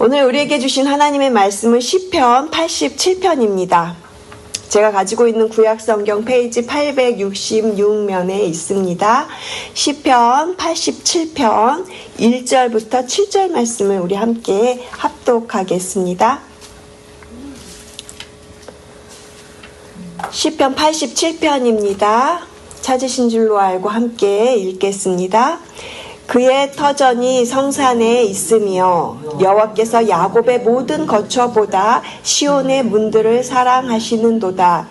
오늘 우리에게 주신 하나님의 말씀은 시편 87편입니다. 제가 가지고 있는 구약성경 페이지 866면에 있습니다. 시편 87편 1절부터 7절 말씀을 우리 함께 합독하겠습니다. 시편 87편입니다. 찾으신 줄로 알고 함께 읽겠습니다. 그의 터전이 성산에 있으며 여호와께서 야곱의 모든 거처보다 시온의 문들을 사랑하시는도다.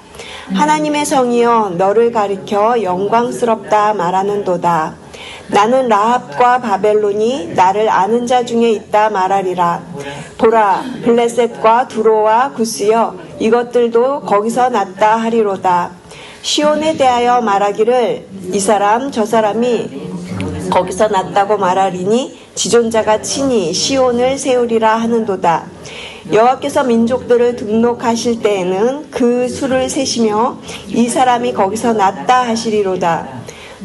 하나님의 성이여 너를 가리켜 영광스럽다 말하는도다. 나는 라합과 바벨론이 나를 아는 자 중에 있다 말하리라. 보라, 블레셋과 두로와 구스여 이것들도 거기서 났다 하리로다. 시온에 대하여 말하기를 이 사람 저 사람이 거기서 났다고 말하리니 지존자가 친히 시온을 세우리라 하는도다. 여호와께서 민족들을 등록하실 때에는 그 수를 세시며 이 사람이 거기서 났다 하시리로다.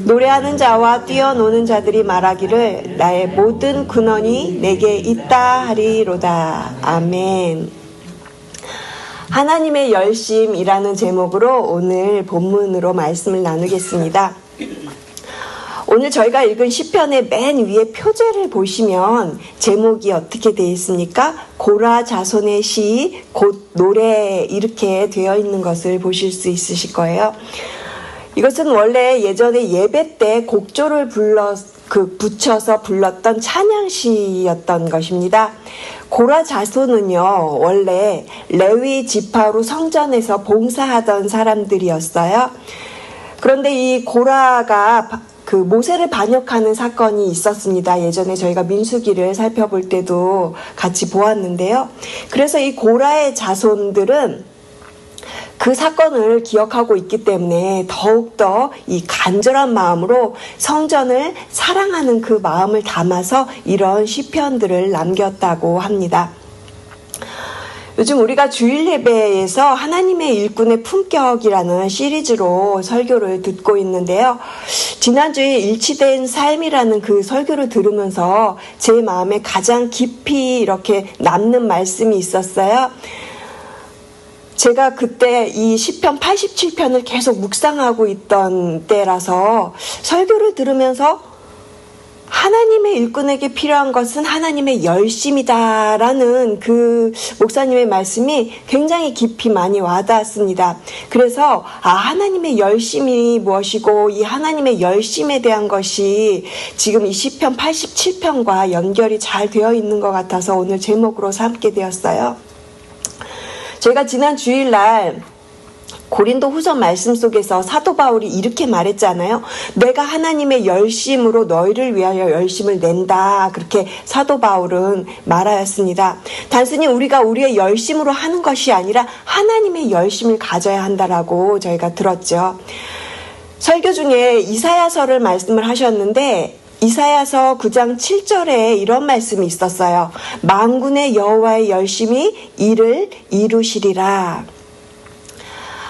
노래하는 자와 뛰어노는 자들이 말하기를 나의 모든 근원이 내게 있다 하리로다. 아멘. 하나님의 열심이라는 제목으로 오늘 본문으로 말씀을 나누겠습니다. 오늘 저희가 읽은 시편의 맨 위에 표제를 보시면 제목이 어떻게 되어 있습니까? 고라 자손의 시, 곧 노래 이렇게 되어 있는 것을 보실 수 있으실 거예요. 이것은 원래 예전에 예배 때 곡조를 붙여서 불렀던 찬양시였던 것입니다. 고라 자손은요, 원래 레위 지파로 성전에서 봉사하던 사람들이었어요. 그런데 이 고라가 모세를 반역하는 사건이 있었습니다. 예전에 저희가 민수기를 살펴볼 때도 같이 보았는데요. 그래서 이 고라의 자손들은 그 사건을 기억하고 있기 때문에 더욱더 이 간절한 마음으로 성전을 사랑하는 그 마음을 담아서 이런 시편들을 남겼다고 합니다. 요즘 우리가 주일 예배에서 하나님의 일꾼의 품격이라는 시리즈로 설교를 듣고 있는데요. 지난주에 일치된 삶이라는 그 설교를 들으면서 제 마음에 가장 깊이 이렇게 남는 말씀이 있었어요. 제가 그때 이 시편 87편을 계속 묵상하고 있던 때라서 설교를 들으면서 하나님의 일꾼에게 필요한 것은 하나님의 열심이다라는 그 목사님의 말씀이 굉장히 깊이 많이 와닿았습니다. 그래서 하나님의 열심이 무엇이고 이 하나님의 열심에 대한 것이 지금 이 시편 87편과 연결이 잘 되어 있는 것 같아서 오늘 제목으로 삼게 되었어요. 제가 지난 주일날 고린도 후서 말씀 속에서 사도 바울이 이렇게 말했잖아요. 내가 하나님의 열심으로 너희를 위하여 열심을 낸다. 그렇게 사도 바울은 말하였습니다. 단순히 우리가 우리의 열심으로 하는 것이 아니라 하나님의 열심을 가져야 한다라고 저희가 들었죠. 설교 중에 이사야서를 말씀을 하셨는데 이사야서 9장 7절에 이런 말씀이 있었어요. 만군의 여호와의 열심이 이를 이루시리라.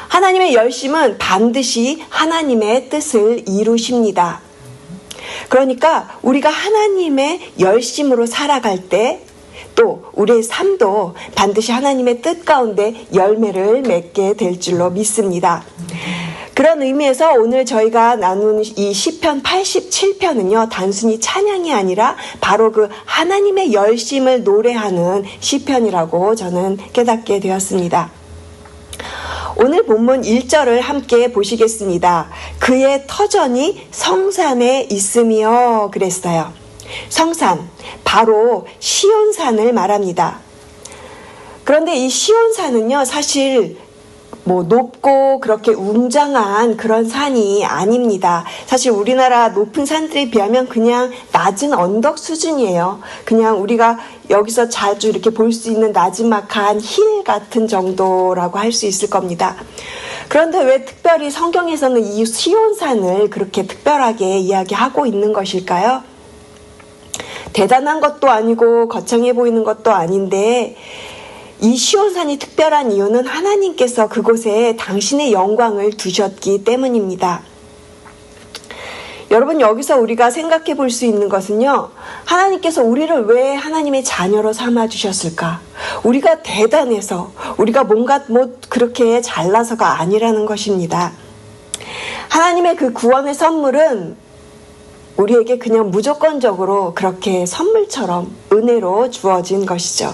하나님의 열심은 반드시 하나님의 뜻을 이루십니다. 그러니까 우리가 하나님의 열심으로 살아갈 때 또 우리의 삶도 반드시 하나님의 뜻 가운데 열매를 맺게 될 줄로 믿습니다. 그런 의미에서 오늘 저희가 나눈 이 시편 87편은요, 단순히 찬양이 아니라 바로 그 하나님의 열심을 노래하는 시편이라고 저는 깨닫게 되었습니다. 오늘 본문 1절을 함께 보시겠습니다. 그의 터전이 성산에 있으며 그랬어요. 성산, 바로 시온산을 말합니다. 그런데 이 시온산은요, 사실 높고 그렇게 웅장한 그런 산이 아닙니다. 사실 우리나라 높은 산들에 비하면 그냥 낮은 언덕 수준이에요. 그냥 우리가 여기서 자주 이렇게 볼 수 있는 나지막한 힐 같은 정도라고 할 수 있을 겁니다. 그런데 왜 특별히 성경에서는 이 시온산을 그렇게 특별하게 이야기하고 있는 것일까요? 대단한 것도 아니고 거창해 보이는 것도 아닌데 이 시온산이 특별한 이유는 하나님께서 그곳에 당신의 영광을 두셨기 때문입니다. 여러분, 여기서 우리가 생각해 볼 수 있는 것은요, 하나님께서 우리를 왜 하나님의 자녀로 삼아 주셨을까? 우리가 대단해서, 우리가 뭔가 그렇게 잘나서가 아니라는 것입니다. 하나님의 그 구원의 선물은 우리에게 그냥 무조건적으로 그렇게 선물처럼 은혜로 주어진 것이죠.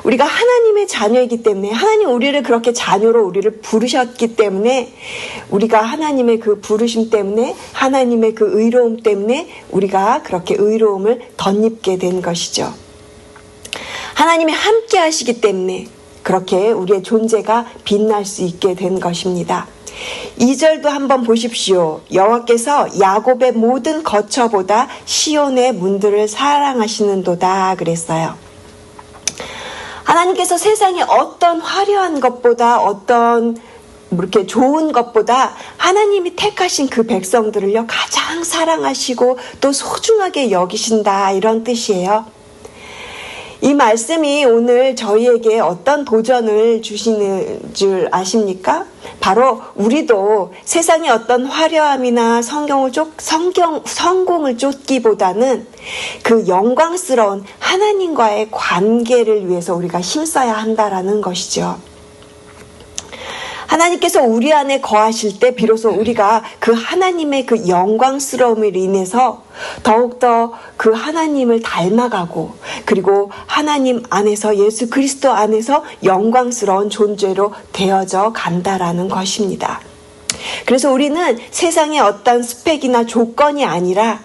우리가 하나님의 자녀이기 때문에, 하나님 우리를 그렇게 자녀로 우리를 부르셨기 때문에, 우리가 하나님의 그 부르심 때문에, 하나님의 그 의로움 때문에 우리가 그렇게 의로움을 덧입게 된 것이죠. 하나님이 함께 하시기 때문에 그렇게 우리의 존재가 빛날 수 있게 된 것입니다. 2절도 한번 보십시오. 여호와께서 야곱의 모든 거처보다 시온의 문들을 사랑하시는도다 그랬어요. 하나님께서 세상에 어떤 화려한 것보다, 어떤 이렇게 좋은 것보다 하나님이 택하신 그 백성들을요, 가장 사랑하시고 또 소중하게 여기신다, 이런 뜻이에요. 이 말씀이 오늘 저희에게 어떤 도전을 주시는 줄 아십니까? 바로 우리도 세상의 어떤 화려함이나 성공을 쫓기보다는 그 영광스러운 하나님과의 관계를 위해서 우리가 힘써야 한다라는 것이죠. 하나님께서 우리 안에 거하실 때 비로소 우리가 그 하나님의 그 영광스러움을 인해서 더욱더 그 하나님을 닮아가고, 그리고 하나님 안에서, 예수 그리스도 안에서 영광스러운 존재로 되어져 간다라는 것입니다. 그래서 우리는 세상의 어떤 스펙이나 조건이 아니라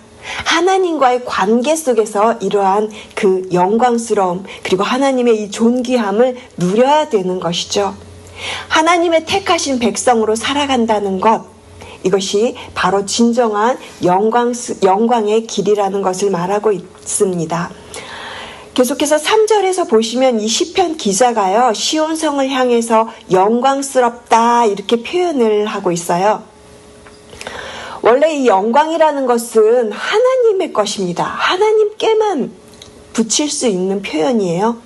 하나님과의 관계 속에서 이러한 그 영광스러움, 그리고 하나님의 이 존귀함을 누려야 되는 것이죠. 하나님의 택하신 백성으로 살아간다는 것, 이것이 바로 진정한 영광의 길이라는 것을 말하고 있습니다. 계속해서 3절에서 보시면 이 시편 기자가요, 시온성을 향해서 영광스럽다 이렇게 표현을 하고 있어요. 원래 이 영광이라는 것은 하나님의 것입니다. 하나님께만 붙일 수 있는 표현이에요.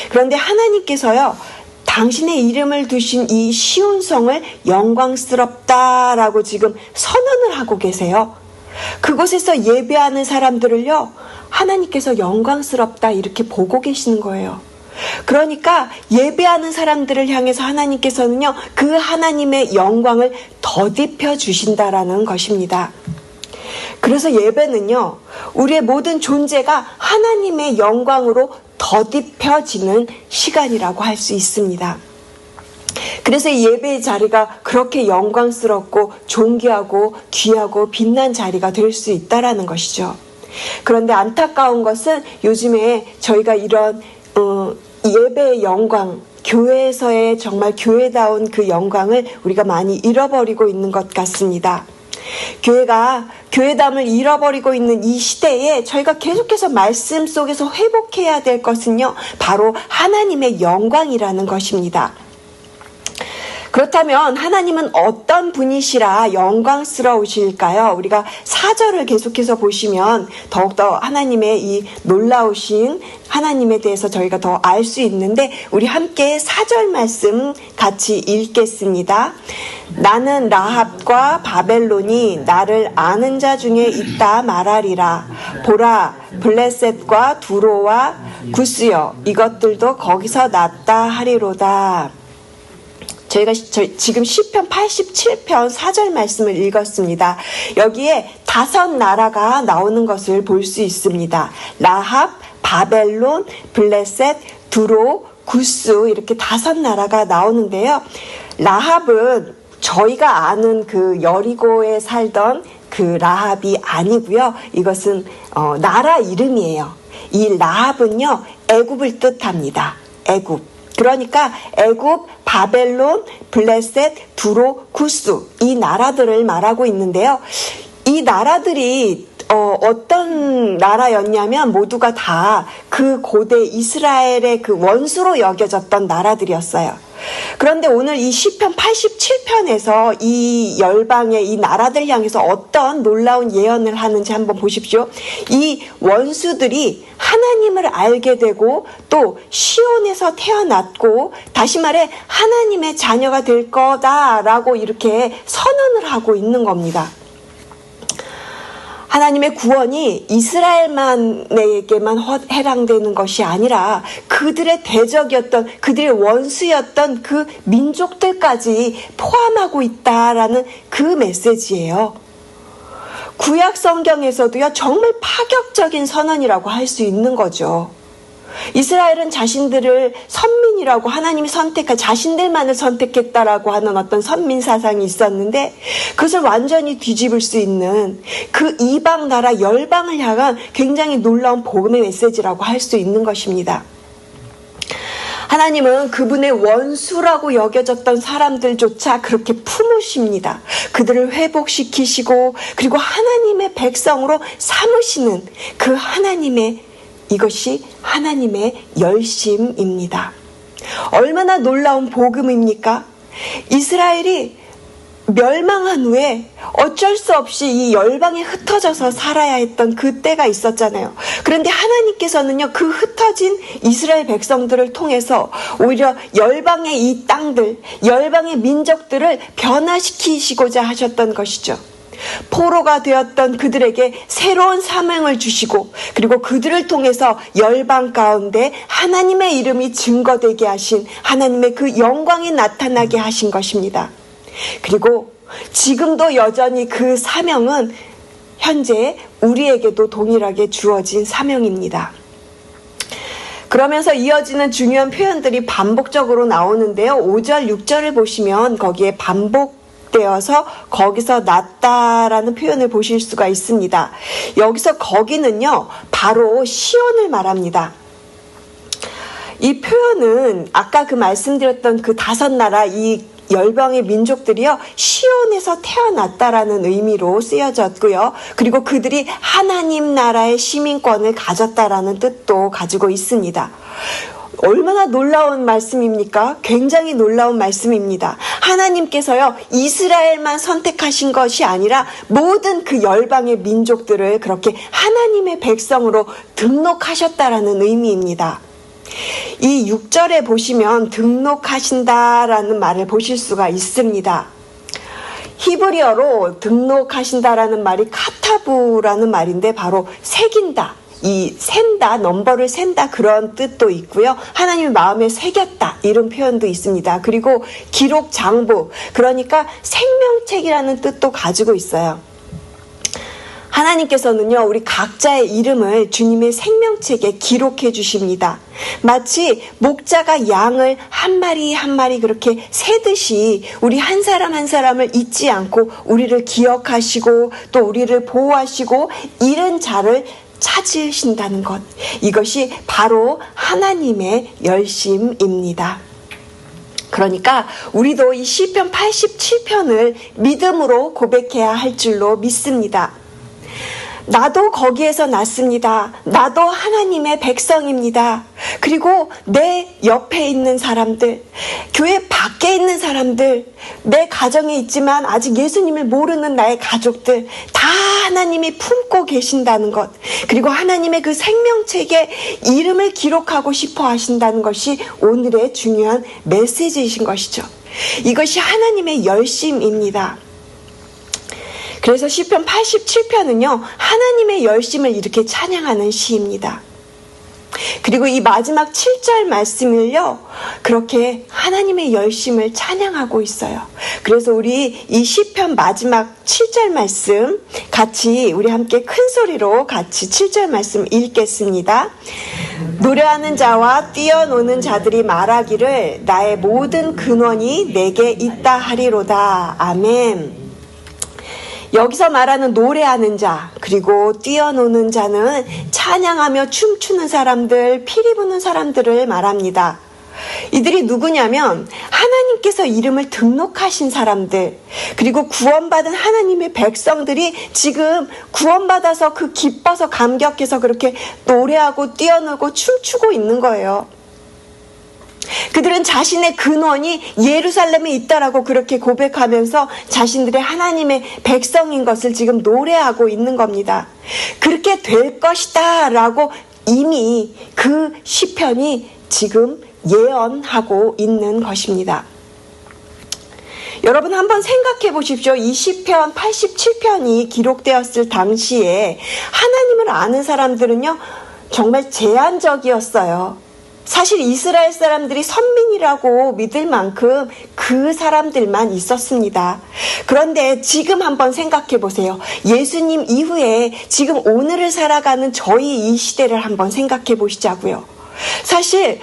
그런데 하나님께서요, 당신의 이름을 두신 이 시온성을 영광스럽다라고 지금 선언을 하고 계세요. 그곳에서 예배하는 사람들을요, 하나님께서 영광스럽다 이렇게 보고 계시는 거예요. 그러니까 예배하는 사람들을 향해서 하나님께서는요, 그 하나님의 영광을 덧입혀 주신다라는 것입니다. 그래서 예배는요, 우리의 모든 존재가 하나님의 영광으로 덧입혀지는 시간이라고 할 수 있습니다. 그래서 이 예배의 자리가 그렇게 영광스럽고 존귀하고 귀하고 빛난 자리가 될 수 있다라는 것이죠. 그런데 안타까운 것은 요즘에 저희가 이런 예배의 영광, 교회에서의 정말 교회다운 그 영광을 우리가 많이 잃어버리고 있는 것 같습니다. 교회가 교회담을 잃어버리고 있는 이 시대에 저희가 계속해서 말씀 속에서 회복해야 될 것은요, 바로 하나님의 영광이라는 것입니다. 그렇다면 하나님은 어떤 분이시라 영광스러우실까요? 우리가 4절을 계속해서 보시면 더욱더 하나님의 이 놀라우신 하나님에 대해서 저희가 더 알 수 있는데, 우리 함께 4절 말씀 같이 읽겠습니다. 나는 라합과 바벨론이 나를 아는 자 중에 있다 말하리라. 보라, 블레셋과 두로와 구스여, 이것들도 거기서 났다 하리로다. 저희가 지금 시편 87편 4절 말씀을 읽었습니다. 여기에 5 나라가 나오는 것을 볼 수 있습니다. 라합, 바벨론, 블레셋, 두로, 구스, 이렇게 5 나라가 나오는데요. 라합은 저희가 아는 그 여리고에 살던 그 라합이 아니고요. 이것은 나라 이름이에요. 이 라합은요, 애굽을 뜻합니다. 애굽. 그러니까 애굽, 바벨론, 블레셋, 두로, 구스, 이 나라들을 말하고 있는데요. 이 나라들이 어떤 나라였냐면 모두가 다 그 고대 이스라엘의 그 원수로 여겨졌던 나라들이었어요. 그런데 오늘 이 시편 87편에서 이 열방의 이 나라들 향해서 어떤 놀라운 예언을 하는지 한번 보십시오. 이 원수들이 하나님을 알게 되고 또 시온에서 태어났고, 다시 말해 하나님의 자녀가 될 거다라고 이렇게 선언을 하고 있는 겁니다. 하나님의 구원이 이스라엘만에게만 해당되는 것이 아니라 그들의 대적이었던, 그들의 원수였던 그 민족들까지 포함하고 있다라는 그 메시지예요. 구약 성경에서도요, 정말 파격적인 선언이라고 할 수 있는 거죠. 이스라엘은 자신들을 선민이라고 하나님이 자신들만을 선택했다라고 하는 어떤 선민 사상이 있었는데, 그것을 완전히 뒤집을 수 있는 그 이방 나라 열방을 향한 굉장히 놀라운 복음의 메시지라고 할 수 있는 것입니다. 하나님은 그분의 원수라고 여겨졌던 사람들조차 그렇게 품으십니다. 그들을 회복시키시고, 그리고 하나님의 백성으로 삼으시는 그 이것이 하나님의 열심입니다. 얼마나 놀라운 복음입니까? 이스라엘이 멸망한 후에 어쩔 수 없이 이 열방에 흩어져서 살아야 했던 그 때가 있었잖아요. 그런데 하나님께서는요, 그 흩어진 이스라엘 백성들을 통해서 오히려 열방의 이 땅들, 열방의 민족들을 변화시키시고자 하셨던 것이죠. 포로가 되었던 그들에게 새로운 사명을 주시고, 그리고 그들을 통해서 열방 가운데 하나님의 이름이 증거되게 하신, 하나님의 그 영광이 나타나게 하신 것입니다. 그리고 지금도 여전히 그 사명은 현재 우리에게도 동일하게 주어진 사명입니다. 그러면서 이어지는 중요한 표현들이 반복적으로 나오는데요. 5절, 6절을 보시면 거기에 반복되어서 거기서 낫다라는 표현을 보실 수가 있습니다. 여기서 거기는요, 바로 시온을 말합니다. 이 표현은 아까 그 말씀드렸던 그 5나라 이 열방의 민족들이요, 시온에서 태어났다라는 의미로 쓰여졌고요. 그리고 그들이 하나님 나라의 시민권을 가졌다라는 뜻도 가지고 있습니다. 얼마나 놀라운 말씀입니까? 굉장히 놀라운 말씀입니다. 하나님께서요, 이스라엘만 선택하신 것이 아니라 모든 그 열방의 민족들을 그렇게 하나님의 백성으로 등록하셨다라는 의미입니다. 이 6절에 보시면 등록하신다라는 말을 보실 수가 있습니다. 히브리어로 등록하신다라는 말이 카타부라는 말인데, 바로 새긴다, 이 센다, 넘버를 센다, 그런 뜻도 있고요. 하나님의 마음에 새겼다, 이런 표현도 있습니다. 그리고 기록 장부, 그러니까 생명책이라는 뜻도 가지고 있어요. 하나님께서는요, 우리 각자의 이름을 주님의 생명책에 기록해 주십니다. 마치 목자가 양을 한 마리 한 마리 그렇게 세듯이 우리 한 사람 한 사람을 잊지 않고 우리를 기억하시고 또 우리를 보호하시고 잃은 자를 찾으신다는 것, 이것이 바로 하나님의 열심입니다. 그러니까 우리도 이 시편 87편을 믿음으로 고백해야 할 줄로 믿습니다. 나도 거기에서 났습니다. 나도 하나님의 백성입니다. 그리고 내 옆에 있는 사람들, 교회 밖에 있는 사람들, 내 가정에 있지만 아직 예수님을 모르는 나의 가족들, 다 하나님이 품고 계신다는 것, 그리고 하나님의 그 생명책에 이름을 기록하고 싶어 하신다는 것이 오늘의 중요한 메시지이신 것이죠. 이것이 하나님의 열심입니다. 그래서 시편 87편은요, 하나님의 열심을 이렇게 찬양하는 시입니다. 그리고 이 마지막 7절 말씀을요, 그렇게 하나님의 열심을 찬양하고 있어요. 그래서 우리 이 시편 마지막 7절 말씀 같이 우리 함께 큰 소리로 같이 7절 말씀 읽겠습니다. 노래하는 자와 뛰어노는 자들이 말하기를 나의 모든 근원이 내게 있다 하리로다. 아멘. 여기서 말하는 노래하는 자, 그리고 뛰어노는 자는 찬양하며 춤추는 사람들, 피리 부는 사람들을 말합니다. 이들이 누구냐면 하나님께서 이름을 등록하신 사람들, 그리고 구원받은 하나님의 백성들이 지금 구원받아서 그 기뻐서 감격해서 그렇게 노래하고 뛰어놀고 춤추고 있는 거예요. 그들은 자신의 근원이 예루살렘에 있다라고 그렇게 고백하면서 자신들의 하나님의 백성인 것을 지금 노래하고 있는 겁니다. 그렇게 될 것이다 라고 이미 그 시편이 지금 예언하고 있는 것입니다. 여러분 한번 생각해 보십시오. 이 시편 87편이 기록되었을 당시에 하나님을 아는 사람들은요, 정말 제한적이었어요. 사실 이스라엘 사람들이 선민이라고 믿을 만큼 그 사람들만 있었습니다. 그런데 지금 한번 생각해 보세요. 예수님 이후에 지금 오늘을 살아가는 저희 이 시대를 한번 생각해 보시자고요. 사실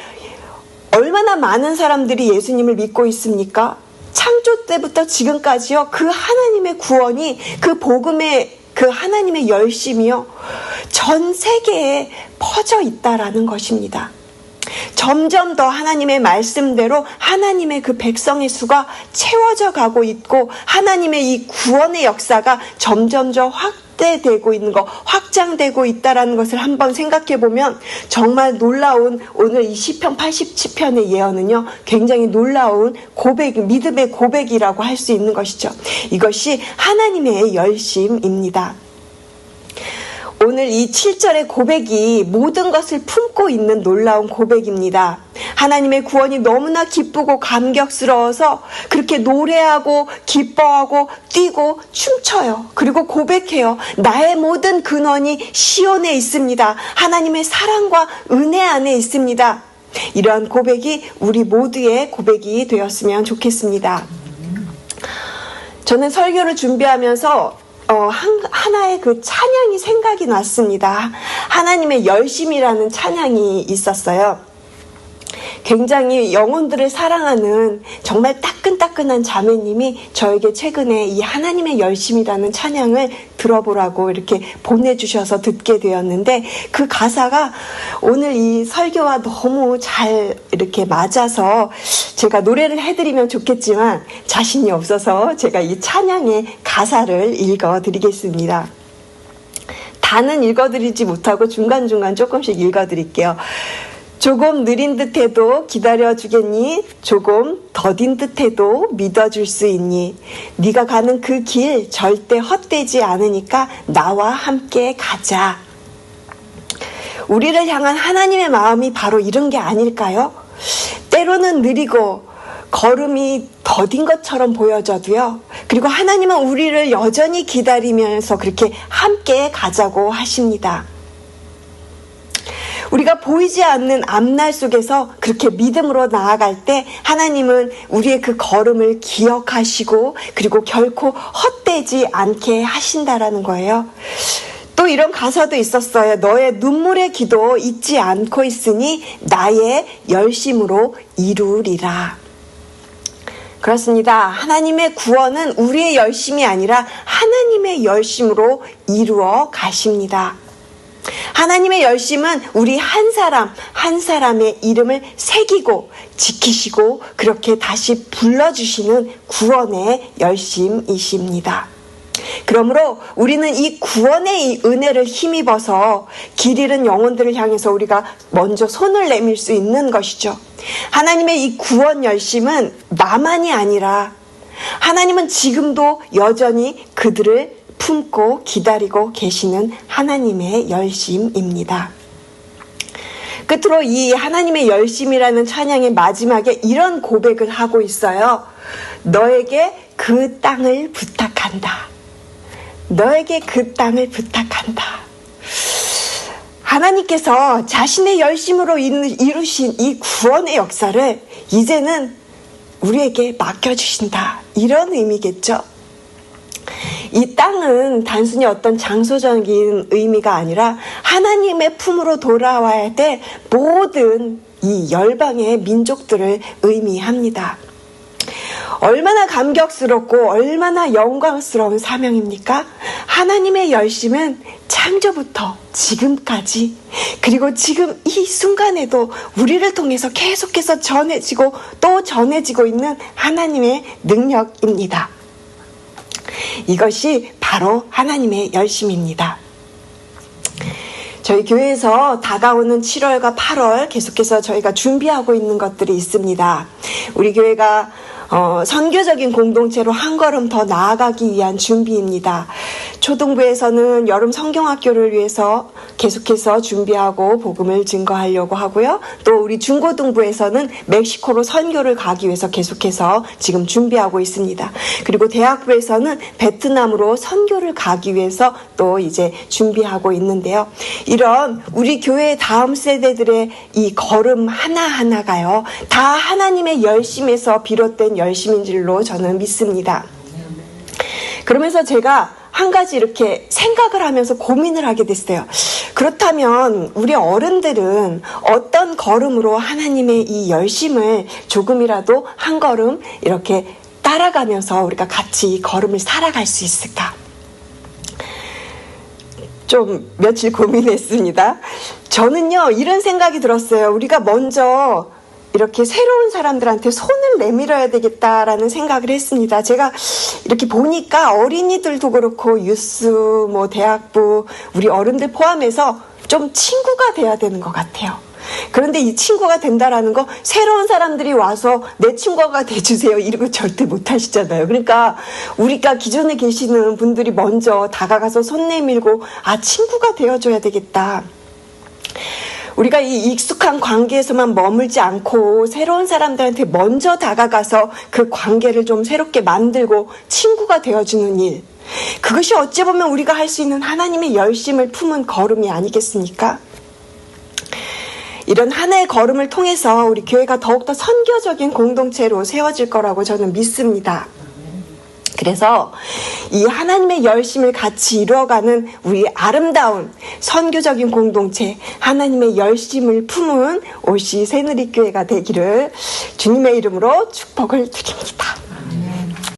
얼마나 많은 사람들이 예수님을 믿고 있습니까? 창조 때부터 지금까지요, 그 하나님의 구원이, 그 복음의 그 하나님의 열심이요, 전 세계에 퍼져 있다라는 것입니다. 점점 더 하나님의 말씀대로 하나님의 그 백성의 수가 채워져 가고 있고, 하나님의 이 구원의 역사가 점점 더 확대되고 있는 것, 확장되고 있다라는 것을 한번 생각해 보면 정말 놀라운, 오늘 이 시편 87편의 예언은요, 굉장히 놀라운 고백, 믿음의 고백이라고 할 수 있는 것이죠. 이것이 하나님의 열심입니다. 오늘 이 7절의 고백이 모든 것을 품고 있는 놀라운 고백입니다. 하나님의 구원이 너무나 기쁘고 감격스러워서 그렇게 노래하고 기뻐하고 뛰고 춤춰요. 그리고 고백해요. 나의 모든 근원이 시온에 있습니다. 하나님의 사랑과 은혜 안에 있습니다. 이러한 고백이 우리 모두의 고백이 되었으면 좋겠습니다. 저는 설교를 준비하면서 하나의 그 찬양이 생각이 났습니다. 하나님의 열심이라는 찬양이 있었어요. 굉장히 영혼들을 사랑하는 정말 따끈따끈한 자매님이 저에게 최근에 이 하나님의 열심이라는 찬양을 들어보라고 이렇게 보내주셔서 듣게 되었는데, 그 가사가 오늘 이 설교와 너무 잘 이렇게 맞아서 제가 노래를 해드리면 좋겠지만 자신이 없어서 제가 이 찬양의 가사를 읽어드리겠습니다. 다는 읽어드리지 못하고 중간중간 조금씩 읽어드릴게요. 조금 느린 듯해도 기다려주겠니? 조금 더딘 듯해도 믿어줄 수 있니? 네가 가는 그 길 절대 헛되지 않으니까 나와 함께 가자. 우리를 향한 하나님의 마음이 바로 이런 게 아닐까요? 때로는 느리고 걸음이 더딘 것처럼 보여져도요, 그리고 하나님은 우리를 여전히 기다리면서 그렇게 함께 가자고 하십니다. 우리가 보이지 않는 앞날 속에서 그렇게 믿음으로 나아갈 때 하나님은 우리의 그 걸음을 기억하시고 그리고 결코 헛되지 않게 하신다라는 거예요. 또 이런 가사도 있었어요. 너의 눈물의 기도 잊지 않고 있으니 나의 열심으로 이루리라. 그렇습니다. 하나님의 구원은 우리의 열심이 아니라 하나님의 열심으로 이루어 가십니다. 하나님의 열심은 우리 한 사람 한 사람의 이름을 새기고 지키시고 그렇게 다시 불러주시는 구원의 열심이십니다. 그러므로 우리는 이 구원의 이 은혜를 힘입어서 길 잃은 영혼들을 향해서 우리가 먼저 손을 내밀 수 있는 것이죠. 하나님의 이 구원 열심은 나만이 아니라 하나님은 지금도 여전히 그들을 품고 기다리고 계시는 하나님의 열심입니다. 끝으로 이 하나님의 열심이라는 찬양의 마지막에 이런 고백을 하고 있어요. 너에게 그 땅을 부탁한다. 너에게 그 땅을 부탁한다. 하나님께서 자신의 열심으로 이루신 이 구원의 역사를 이제는 우리에게 맡겨주신다. 이런 의미겠죠. 이 땅은 단순히 어떤 장소적인 의미가 아니라 하나님의 품으로 돌아와야 될 모든 이 열방의 민족들을 의미합니다. 얼마나 감격스럽고 얼마나 영광스러운 사명입니까? 하나님의 열심은 창조부터 지금까지, 그리고 지금 이 순간에도 우리를 통해서 계속해서 전해지고 또 전해지고 있는 하나님의 능력입니다. 이것이 바로 하나님의 열심입니다. 저희 교회에서 다가오는 7월과 8월 계속해서 저희가 준비하고 있는 것들이 있습니다. 우리 교회가 선교적인 공동체로 한 걸음 더 나아가기 위한 준비입니다. 초등부에서는 여름 성경학교를 위해서 계속해서 준비하고 복음을 증거하려고 하고요. 또 우리 중고등부에서는 멕시코로 선교를 가기 위해서 계속해서 지금 준비하고 있습니다. 그리고 대학부에서는 베트남으로 선교를 가기 위해서 또 이제 준비하고 있는데요. 이런 우리 교회의 다음 세대들의 이 걸음 하나하나가요, 다 하나님의 열심에서 비롯된 열심인 줄로 저는 믿습니다. 그러면서 제가 한 가지 이렇게 생각을 하면서 고민을 하게 됐어요. 그렇다면 우리 어른들은 어떤 걸음으로 하나님의 이 열심을 조금이라도 한 걸음 이렇게 따라가면서 우리가 같이 이 걸음을 살아갈 수 있을까? 좀 며칠 고민했습니다. 저는요, 이런 생각이 들었어요. 우리가 먼저 이렇게 새로운 사람들한테 손을 내밀어야 되겠다라는 생각을 했습니다. 제가 이렇게 보니까 어린이들도 그렇고 유스, 대학부, 우리 어른들 포함해서 좀 친구가 돼야 되는 것 같아요. 그런데 이 친구가 된다라는 거, 새로운 사람들이 와서 내 친구가 돼주세요 이러고 절대 못 하시잖아요. 그러니까 우리가 기존에 계시는 분들이 먼저 다가가서 손 내밀고 친구가 되어줘야 되겠다. 우리가 이 익숙한 관계에서만 머물지 않고 새로운 사람들한테 먼저 다가가서 그 관계를 좀 새롭게 만들고 친구가 되어주는 일, 그것이 어찌 보면 우리가 할 수 있는 하나님의 열심을 품은 걸음이 아니겠습니까? 이런 하나의 걸음을 통해서 우리 교회가 더욱더 선교적인 공동체로 세워질 거라고 저는 믿습니다. 그래서 이 하나님의 열심을 같이 이루어가는 우리 아름다운 선교적인 공동체, 하나님의 열심을 품은 OC 새누리교회가 되기를 주님의 이름으로 축복을 드립니다.